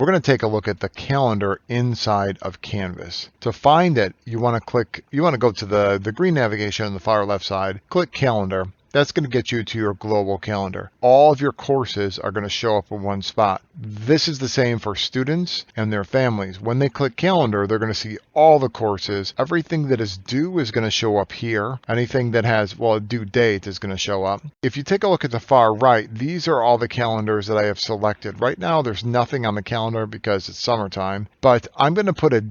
we're going to take a look at the calendar inside of Canvas. To find it, you want to go to the green navigation on the far left side, click calendar. That's going to get you to your global calendar. All of your courses are going to show up in one spot. This is the same for students and their families. When they click calendar, they're going to see all the courses. Everything that is due is going to show up here. Anything that has, well, a due date is going to show up. If you take a look at the far right, these are all the calendars that I have selected. Right now, there's nothing on the calendar because it's summertime, but I'm going to put I'm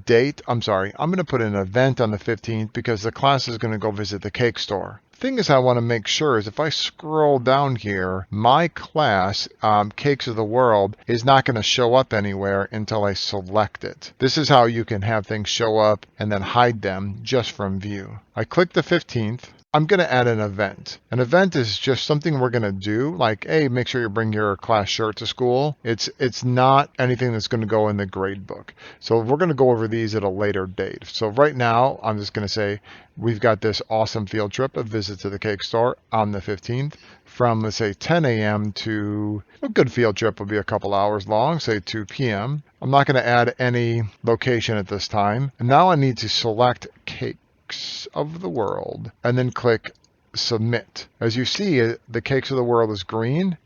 going to put an event on the 15th because the class is going to go visit the cake store. Thing is I want to make sure is if I scroll down here, my class, Cakes of the World, is not going to show up anywhere until I select it. This is how you can have things show up and then hide them just from view. I click the 15th. I'm going to add an event. An event is just something we're going to do, like, hey, make sure you bring your class shirt to school. It's not anything that's going to go in the grade book. So we're going to go over these at a later date. So right now, I'm just going to say we've got this awesome field trip, a visit to the cake store on the 15th from, let's say, 10 a.m. to a good field trip will be a couple hours long, say 2 p.m. I'm not going to add any location at this time. And now I need to select Cakes of the World and then click submit. As you see, the Cakes of the World is green.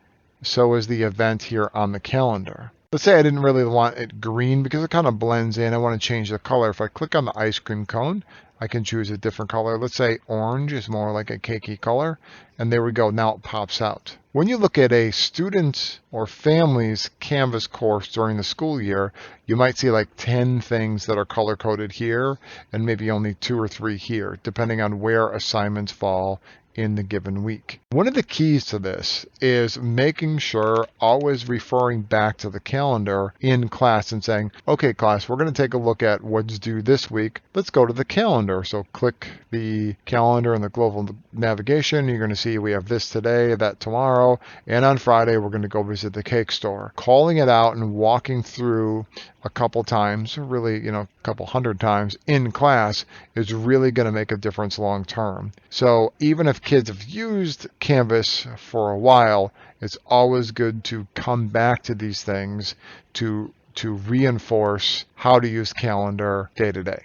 So is the event here on the calendar. Let's say I didn't really want it green because it kind of blends in. I want to change the color. If I click on the ice cream cone, I can choose a different color. Let's say orange is more like a cakey color. And there we go. Now it pops out. When you look at a student or family's Canvas course during the school year, you might see like 10 things that are color coded here and maybe only 2 or 3 here, depending on where assignments fall in the given week. One of the keys to this is making sure always referring back to the calendar in class and saying, okay, class, we're going to take a look at what's due this week. Let's go to the calendar. So click the calendar in the global navigation. You're going to see we have this today, that tomorrow, and on Friday, we're going to go visit the cake store. Calling it out and walking through a couple times, really, a couple hundred times in class is really going to make a difference long term. So even if kids have used Canvas for a while, it's always good to come back to these things to reinforce how to use calendar day to day.